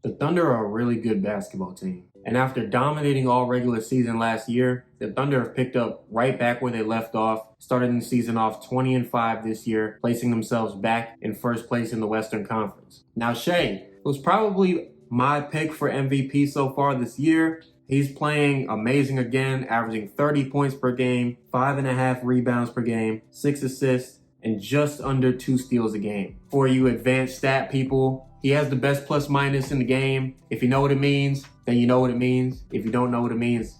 The Thunder are a really good basketball team. And after dominating all regular season last year, the Thunder have picked up right back where they left off, starting the season off 20-5 this year, placing themselves back in first place in the Western Conference. Now, Shea was probably my pick for MVP so far this year. He's playing amazing again, averaging 30 points per game, 5.5 rebounds per game, 6 assists, and just under 2 steals a game. For you advanced stat people, he has the best plus minus in the game. If you know what it means, then you know what it means. If you don't know what it means,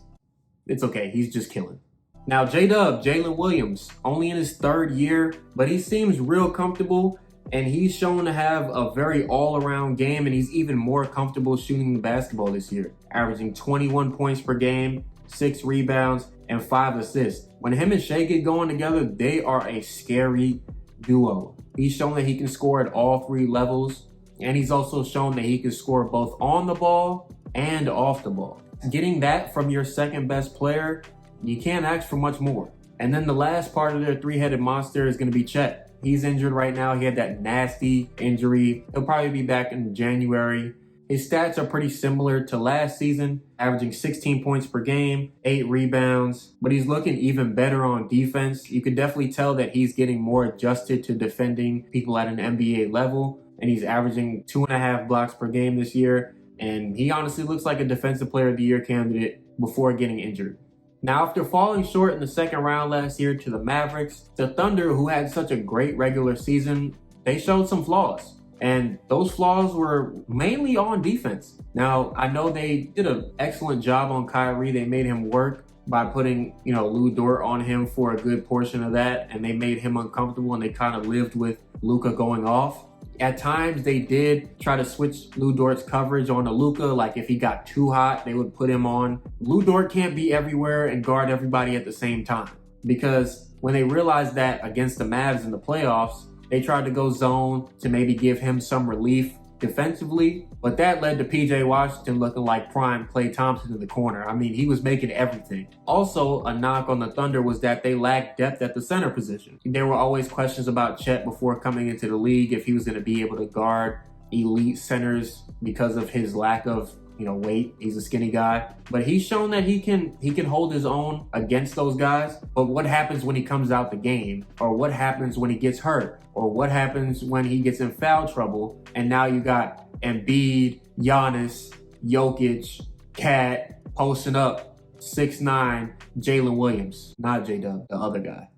it's okay. He's just killing. Now, J-Dub, Jalen Williams, only in his third year, but he seems real comfortable, and he's shown to have a very all-around game, and he's even more comfortable shooting the basketball this year, averaging 21 points per game, 6 rebounds, and 5 assists. When him and Shea get going together, they are a scary duo. He's shown that he can score at all 3 levels, and he's also shown that he can score both on the ball and off the ball. Getting that from your second best player, you can't ask for much more. And then the last part of their three-headed monster is going to be Chet. He's injured right now. He had that nasty injury. He'll probably be back in January. His stats are pretty similar to last season, averaging 16 points per game, 8 rebounds, but he's looking even better on defense. You could definitely tell that he's getting more adjusted to defending people at an NBA level, and he's averaging 2.5 blocks per game this year, and he honestly looks like a Defensive Player of the Year candidate before getting injured. Now, after falling short in the second round last year to the Mavericks, the Thunder, who had such a great regular season, they showed some flaws. And those flaws were mainly on defense. Now, I know they did an excellent job on Kyrie. They made him work by putting, Lou Dort on him for a good portion of that. And they made him uncomfortable, and they kind of lived with Luka going off. At times, they did try to switch Lou Dort's coverage onto Luka. Like if he got too hot, they would put him on. Lou Dort can't be everywhere and guard everybody at the same time. Because when they realized that against the Mavs in the playoffs, they tried to go zone to maybe give him some relief defensively, but that led to PJ Washington looking like prime Klay Thompson in the corner. I mean, he was making everything. Also, a knock on the Thunder was that they lacked depth at the center position. There were always questions about Chet before coming into the league if he was going to be able to guard elite centers because of his lack of weight. He's a skinny guy, but he's shown that he can hold his own against those guys. But what happens when he comes out the game, or what happens when he gets hurt, or what happens when he gets in foul trouble? And now you got Embiid, Giannis, Jokic, Cat posting up 6'9", Jalen Williams, not J-Dub, the other guy.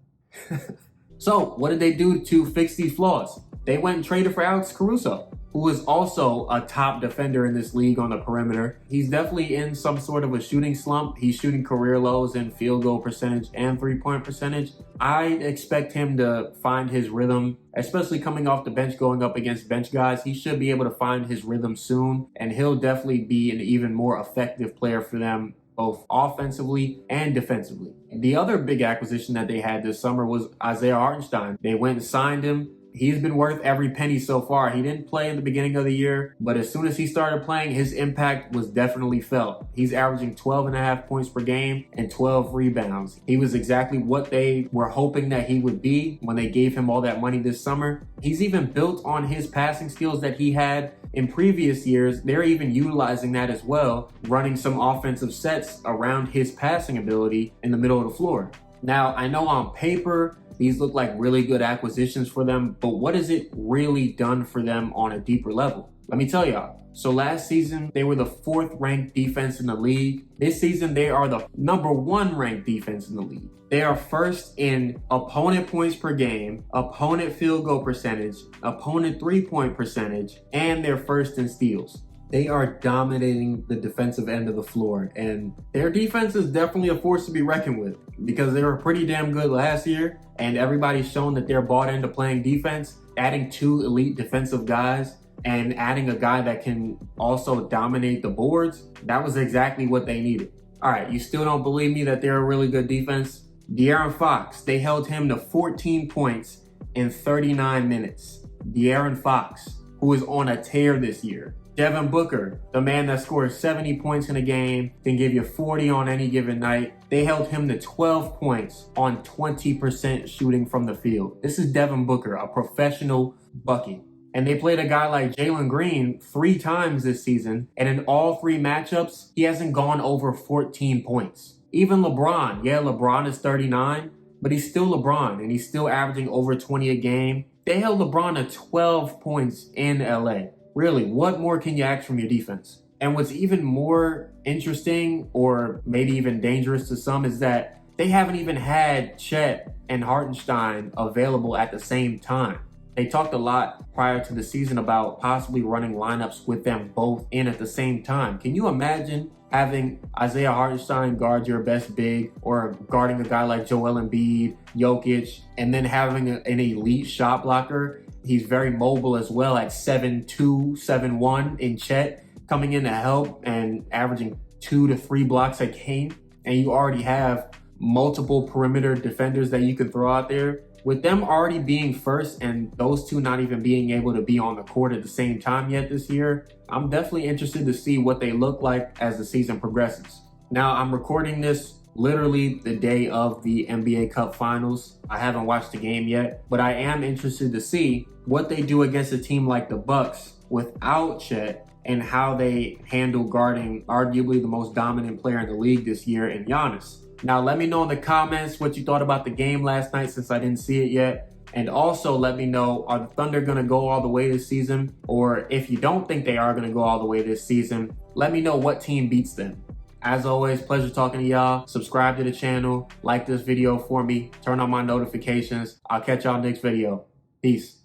So what did they do to fix these flaws? They went and traded for Alex Caruso, who is also a top defender in this league on the perimeter. He's definitely in some sort of a shooting slump. He's shooting career lows in field goal percentage and 3-point percentage. I expect him to find his rhythm, especially coming off the bench, going up against bench guys. He should be able to find his rhythm soon, and he'll definitely be an even more effective player for them, both offensively and defensively. The other big acquisition that they had this summer was Isaiah Hartenstein. They went and signed him. He's been worth every penny so far. He didn't play in the beginning of the year, but as soon as he started playing, his impact was definitely felt. He's averaging 12.5 points per game and 12 rebounds. He was exactly what they were hoping that he would be when they gave him all that money this summer. He's even built on his passing skills that he had in previous years. They're even utilizing that as well, running some offensive sets around his passing ability in the middle of the floor. Now, I know on paper, these look like really good acquisitions for them, but what has it really done for them on a deeper level? Let me tell y'all. So last season, they were the 4th ranked defense in the league. This season, they are the number 1 ranked defense in the league. They are first in opponent points per game, opponent field goal percentage, opponent 3-point percentage, and they're first in steals. They are dominating the defensive end of the floor, and their defense is definitely a force to be reckoned with because they were pretty damn good last year, and everybody's shown that they're bought into playing defense. Adding 2 elite defensive guys and adding a guy that can also dominate the boards, that was exactly what they needed. All right, you still don't believe me that they're a really good defense? De'Aaron Fox, they held him to 14 points in 39 minutes. De'Aaron Fox, who is on a tear this year. Devin Booker, the man that scores 70 points in a game, can give you 40 on any given night. They held him to 12 points on 20% shooting from the field. This is Devin Booker, a professional bucket. And they played a guy like Jalen Green 3 times this season, and in all 3 matchups, he hasn't gone over 14 points. Even LeBron, yeah, LeBron is 39, but he's still LeBron, and he's still averaging over 20 a game. They held LeBron to 12 points in LA. Really, what more can you ask from your defense? And what's even more interesting, or maybe even dangerous to some, is that they haven't even had Chet and Hartenstein available at the same time. They talked a lot prior to the season about possibly running lineups with them both in at the same time. Can you imagine having Isaiah Hartenstein guard your best big, or guarding a guy like Joel Embiid, Jokic, and then having an elite shot blocker? He's very mobile as well at 7'2", 7'1" in Chet, coming in to help and averaging 2 to 3 blocks a game. And you already have multiple perimeter defenders that you can throw out there. With them already being first and those two not even being able to be on the court at the same time yet this year, I'm definitely interested to see what they look like as the season progresses. Now, I'm recording this literally the day of the NBA Cup Finals. I haven't watched the game yet, but I am interested to see what they do against a team like the Bucks without Chet, and how they handle guarding arguably the most dominant player in the league this year in Giannis. Now, let me know in the comments what you thought about the game last night, since I didn't see it yet. And also let me know, are the Thunder going to go all the way this season? Or if you don't think they are going to go all the way this season, let me know what team beats them. As always, pleasure talking to y'all. Subscribe to the channel, like this video for me, turn on my notifications. I'll catch y'all next video. Peace.